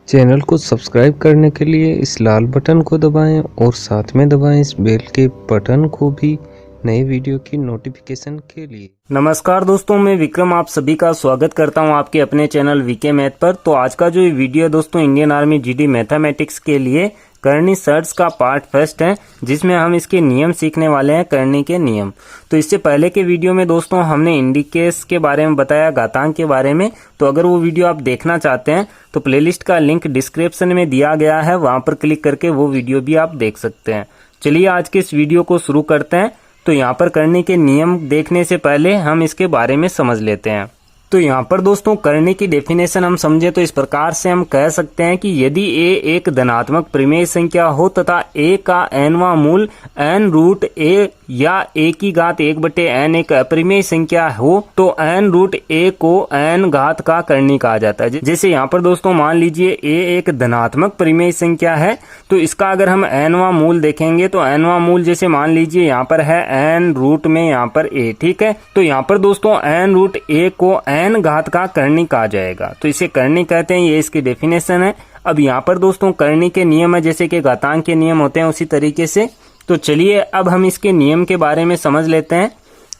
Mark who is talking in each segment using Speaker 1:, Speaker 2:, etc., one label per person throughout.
Speaker 1: Channel को subscribe करने के लिए इस लाल बटन को दबाएं और साथ में दबाएं इस बेल के बटन को भी नए वीडियो की नोटिफिकेशन के लिए।
Speaker 2: नमस्कार दोस्तों, मैं विक्रम आप सभी का स्वागत करता हूं आपके अपने चैनल वीके मैथ पर। तो आज का जो ये वीडियो है दोस्तों, इंडियन आर्मी जीडी मैथमेटिक्स के लिए करनी सर्च का पार्ट फर्स्ट है, जिसमें हम इसके नियम सीखने वाले हैं, करनी के नियम। तो इससे पहले के वीडियो में दोस्तों हमने इंडिकेस के बारे में बताया, घातांक के बारे में। तो अगर वो वीडियो आप देखना चाहते हैं तो प्लेलिस्ट का लिंक डिस्क्रिप्शन में दिया गया है, वहां पर क्लिक करके वो वीडियो भी आप देख सकते हैं। चलिए आज के इस वीडियो को शुरू करते हैं। तो यहाँ पर करनी के नियम देखने से पहले हम इसके बारे में समझ लेते हैं। तो यहाँ पर दोस्तों करनी की डेफिनेशन हम समझे तो इस प्रकार से हम कह सकते हैं कि यदि a एक धनात्मक परिमेय संख्या हो तथा a का nवां मूल n रूट a या a की घात 1/n एक अपरिमेय संख्या हो तो n रूट a को n घात का करनी कहा जाता है। जैसे यहाँ पर दोस्तों मान लीजिए a एक धनात्मक परिमेय संख्या है, तो इसका अगर हम nवां मूल देखेंगे तो nवां मूल जैसे मान लीजिए यहाँ पर है n रूट में यहाँ पर a, ठीक है। तो यहाँ पर दोस्तों n रूट a को n घात का करनी कहा जाएगा, तो इसे करनी कहते हैं, ये इसकी डेफिनेशन है। अब यहाँ पर दोस्तों करनी के नियम है, जैसे कि घातांक के नियम होते हैं उसी तरीके से। तो चलिए अब हम इसके नियम के बारे में समझ लेते हैं।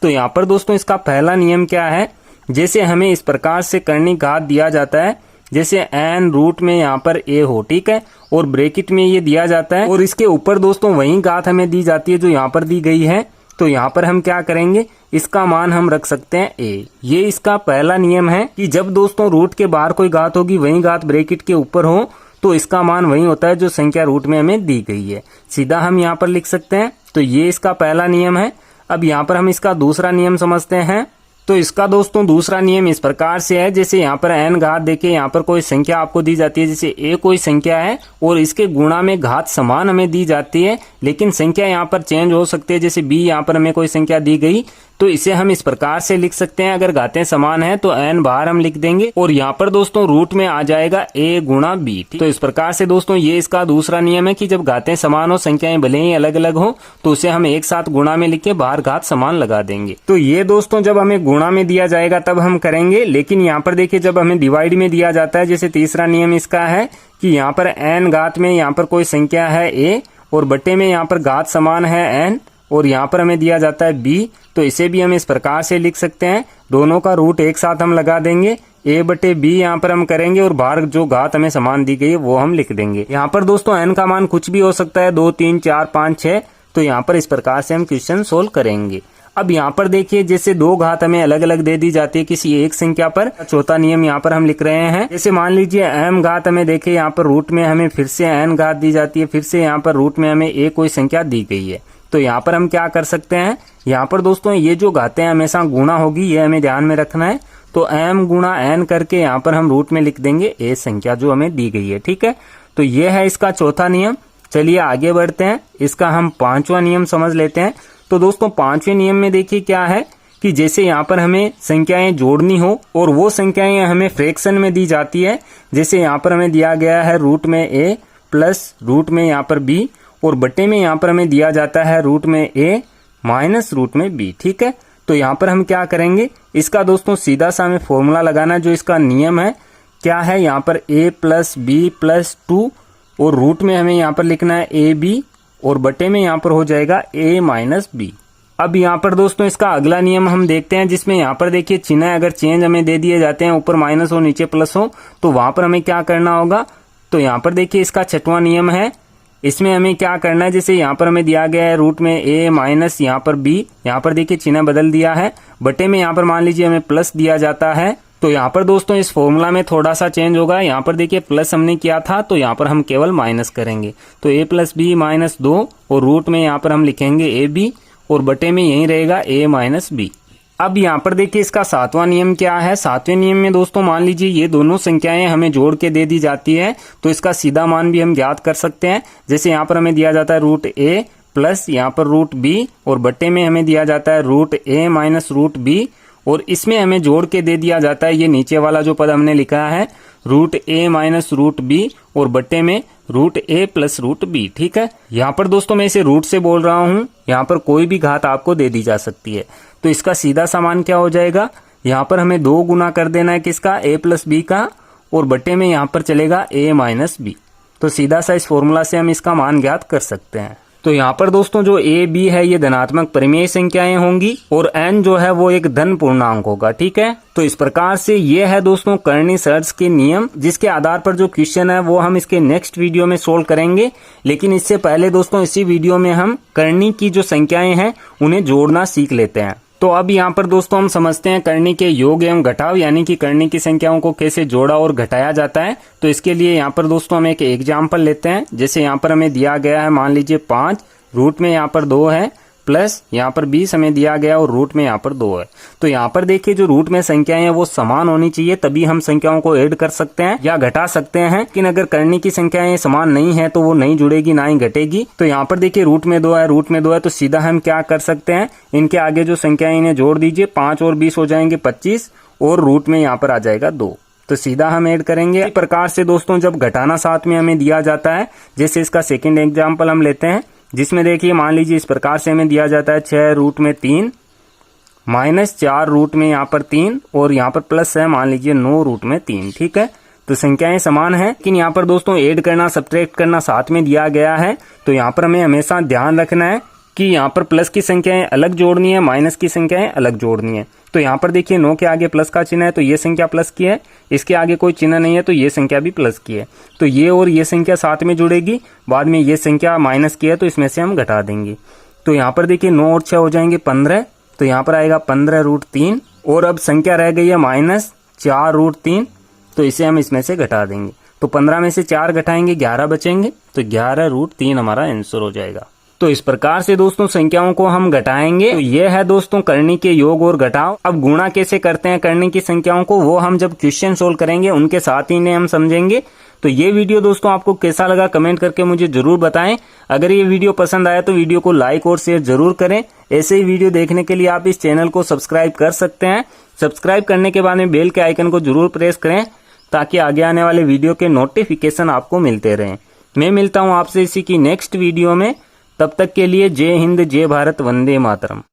Speaker 2: तो यहाँ पर दोस्तों इसका पहला नियम क्या है, जैसे हमें इस प्रकार से करनी घात दिया जाता है, जैसे n रूट में यहाँ पर a हो, ठीक है, और ब्रैकेट में ये दिया जाता है और इसके ऊपर दोस्तों वही घात हमें दी जाती है जो यहाँ पर दी गई है। तो यहाँ पर हम क्या करेंगे, इसका मान हम रख सकते हैं a। ये इसका पहला नियम है कि जब दोस्तों रूट के बाहर कोई घात होगी वही घात ब्रैकेट के ऊपर हो तो इसका मान वही होता है जो संख्या रूट में हमें दी गई है। सीधा हम यहाँ पर लिख सकते हैं। तो ये इसका पहला नियम है। अब यहाँ पर हम इसका दूसरा नियम समझते हैं। तो इसका दोस्तों दूसरा नियम इस प्रकार से है, जैसे यहाँ पर n घात देखिए, यहाँ पर कोई संख्या आपको दी जाती है, जैसे a कोई संख्या है और इसके गुणा में घात समान हमें दी जाती है, लेकिन संख्या यहाँ पर चेंज हो सकती है। जैसे b यहाँ पर हमें कोई संख्या दी गई तो इसे हम इस प्रकार से लिख सकते हैं, अगर घातें समान है तो n बाहर हम लिख देंगे और यहाँ पर दोस्तों रूट में आ जाएगा a गुणा b। तो इस प्रकार से दोस्तों ये इसका दूसरा नियम है कि जब घातें समान हो, संख्याएं भले ही अलग अलग हो, तो उसे हम एक साथ गुणा में लिख के बाहर घात समान लगा देंगे। तो ये दोस्तों जब हमें गुणा में दिया जाएगा तब हम करेंगे, लेकिन यहाँ पर देखिए जब हमें डिवाइड में दिया जाता है, जैसे तीसरा नियम इसका है कि यहाँ पर n घात में यहाँ पर कोई संख्या है a और बट्टे में यहाँ पर घात समान है n और यहाँ पर हमें दिया जाता है b, तो इसे भी हम इस प्रकार से लिख सकते हैं, दोनों का रूट एक साथ हम लगा देंगे, a/b यहाँ पर हम करेंगे और बाहर जो घात हमें समान दी गई है वो हम लिख देंगे। यहाँ पर दोस्तों n का मान कुछ भी हो सकता है, 2 3 4 5 6। तो यहाँ पर इस प्रकार से हम क्वेश्चन सोल्व करेंगे। अब यहाँ पर देखिए जैसे दो घात हमें अलग अलग दे दी जाती है किसी एक संख्या पर, चौथा नियम यहाँ पर हम लिख रहे हैं। जैसे मान लीजिए m घात हमें देखिए यहाँ पर रूट में हमें फिर से n घात दी जाती है, फिर से यहाँ पर रूट में हमें a कोई संख्या दी गई है। तो यहाँ पर हम क्या कर सकते हैं, यहाँ पर दोस्तों ये जो घातें हमेशा गुणा होगी ये हमें ध्यान में रखना है। तो m गुणा n करके यहाँ पर हम रूट में लिख देंगे a संख्या जो हमें दी गई है, ठीक है। तो ये है इसका चौथा नियम। चलिए आगे बढ़ते हैं, इसका हम पांचवा नियम समझ लेते हैं। तो दोस्तों पांचवें नियम में देखिए क्या है कि जैसे यहाँ पर हमें संख्याएं जोड़नी हो और वो संख्याएं हमें फ्रैक्शन में दी जाती है, जैसे यहाँ पर हमें दिया गया है रूट में a प्लस रूट में यहाँ पर b और बट्टे में यहाँ पर हमें दिया जाता है रूट में a माइनस रूट में b, ठीक है। तो यहाँ पर हम क्या करेंगे, इसका दोस्तों सीधा सा हमें फॉर्मूला लगाना, जो इसका नियम है क्या है, यहाँ पर a प्लस b प्लस 2 और रूट में हमें यहाँ पर लिखना है ab और बटे में यहाँ पर हो जाएगा a माइनस b। अब यहाँ पर दोस्तों इसका अगला नियम हम देखते हैं, जिसमें यहाँ पर देखिए चिन्ह अगर चेंज हमें दे दिए जाते हैं, ऊपर माइनस हो नीचे प्लस हो, तो वहां पर हमें क्या करना होगा। तो यहाँ पर देखिए इसका छठवां नियम है, इसमें हमें क्या करना है, जैसे यहाँ पर हमें दिया गया है रूट में a माइनस यहाँ पर b, यहाँ पर देखिए चिन्ह बदल दिया है, बटे में यहाँ पर मान लीजिए हमें प्लस दिया जाता है। तो यहाँ पर दोस्तों इस फॉर्मूला में थोड़ा सा चेंज होगा, यहाँ पर देखिए प्लस हमने किया था तो यहाँ पर हम केवल माइनस करेंगे। तो a प्लस बी माइनस 2 और रूट में यहाँ पर हम लिखेंगे ए बी और बटे में यही रहेगा a माइनस बी। अब यहाँ पर देखिए इसका सातवां नियम क्या है। सातवें नियम में दोस्तों मान लीजिए ये दोनों संख्याएं हमें जोड़ के दे दी जाती है, तो इसका सीधा मान भी हम ज्ञात कर सकते हैं। जैसे यहाँ पर हमें दिया जाता है रूट a प्लस यहाँ पर रूट b और बट्टे में हमें दिया जाता है root a minus root b और इसमें हमें जोड़ के दे दिया जाता है ये नीचे वाला जो पद हमने लिखा है root a minus root b और बट्टे में root a plus root b, ठीक है। यहाँ पर दोस्तों मैं इसे रूट से बोल रहा हूँ, यहाँ पर कोई भी घात आपको दे दी जा सकती है। तो इसका सीधा सा मान क्या हो जाएगा, यहाँ पर हमें 2 गुना कर देना है किसका, a प्लस बी का और बट्टे में यहाँ पर चलेगा a माइनस बी। तो सीधा सा इस फॉर्मूला से हम इसका मान ज्ञात कर सकते हैं। तो यहाँ पर दोस्तों जो a b है ये धनात्मक परिमेय संख्याएं होंगी और n जो है वो एक धन पूर्णांक होगा। ठीक है, तो इस प्रकार से ये है दोस्तों कर्णी सर्ट्स के नियम, जिसके आधार पर जो क्वेश्चन है वो हम इसके नेक्स्ट वीडियो में सोल्व करेंगे। लेकिन इससे पहले दोस्तों इसी वीडियो में हम कर्णी की जो संख्याएं हैं उन्हें जोड़ना सीख लेते हैं। तो अब यहाँ पर दोस्तों हम समझते हैं कर्णी के योग एवं घटाव, यानी कि कर्णी की संख्याओं को कैसे जोड़ा और घटाया जाता है। तो इसके लिए यहाँ पर दोस्तों हम एक एग्जाम्पल लेते हैं। जैसे यहाँ पर हमें दिया गया है, मान लीजिए 5, रूट में यहाँ पर 2 है, प्लस यहाँ पर 20 हमें दिया गया और रूट में यहाँ पर 2 है। तो यहाँ पर देखिए जो रूट में संख्याएं हैं वो समान होनी चाहिए, तभी हम संख्याओं को ऐड कर सकते हैं या घटा सकते हैं। लेकिन अगर कर्णी की संख्याएं समान नहीं है तो वो नहीं जुड़ेगी ना ही घटेगी। तो यहाँ पर देखिए रूट में 2 है, रूट में 2 है, तो सीधा हम क्या कर सकते हैं, इनके आगे जो संख्याएं इन्हें जोड़ दीजिए, 5 और 20 हो जाएंगे 25 और रूट में यहाँ पर आ जाएगा 2। तो सीधा हम ऐड करेंगे। इस प्रकार से दोस्तों जब घटाना साथ में हमें दिया जाता है, जैसे इसका सेकेंड एग्जाम्पल हम लेते हैं, जिसमें देखिए मान लीजिए इस प्रकार से हमें दिया जाता है 6 रूट में 3 माइनस 4 रूट में यहाँ पर 3 और यहाँ पर प्लस है मान लीजिए 9 रूट में 3। ठीक है, तो संख्याएं समान है, लेकिन यहाँ पर दोस्तों ऐड करना सब्ट्रैक्ट करना साथ में दिया गया है। तो यहाँ पर हमें हमेशा ध्यान रखना है कि यहाँ पर प्लस की संख्याएं अलग जोड़नी है, माइनस की संख्याएं अलग जोड़नी है। तो यहाँ पर देखिए 9 के आगे प्लस का चिन्ह है तो ये संख्या प्लस की है, इसके आगे कोई चिन्ह नहीं है तो ये संख्या भी प्लस की है। तो ये और ये संख्या साथ में जुड़ेगी, बाद में ये संख्या माइनस की है तो इसमें से हम घटा देंगे। तो यहाँ पर देखिए 9 और 6 हो जाएंगे 15, तो यहाँ पर आएगा 15 रूट 3 और अब संख्या रह गई है माइनस 4 रूट 3, तो इसे हम इसमें से घटा देंगे। तो 15 में से 4 घटाएंगे 11 बचेंगे, तो 11 रूट 3 हमारा आंसर हो जाएगा। तो इस प्रकार से दोस्तों संख्याओं को हम घटाएंगे। तो ये है दोस्तों कर्णी के योग और घटाव। अब गुणा कैसे करते हैं कर्णी की संख्याओं को, वो हम जब क्वेश्चन सोल्व करेंगे उनके साथ ही इन्हें हम समझेंगे। तो ये वीडियो दोस्तों आपको कैसा लगा कमेंट करके मुझे जरूर बताएं। अगर ये वीडियो पसंद आया तो वीडियो को लाइक और शेयर जरूर करें। ऐसे ही वीडियो देखने के लिए आप इस चैनल को सब्सक्राइब कर सकते हैं। सब्सक्राइब करने के बाद में बेल के आइकन को जरूर प्रेस करें ताकि आगे आने वाले वीडियो के नोटिफिकेशन आपको मिलते रहें। मैं मिलता हूँ आपसे इसी की नेक्स्ट वीडियो में, तब तक के लिए जय हिंद, जय भारत, वंदे मातरम।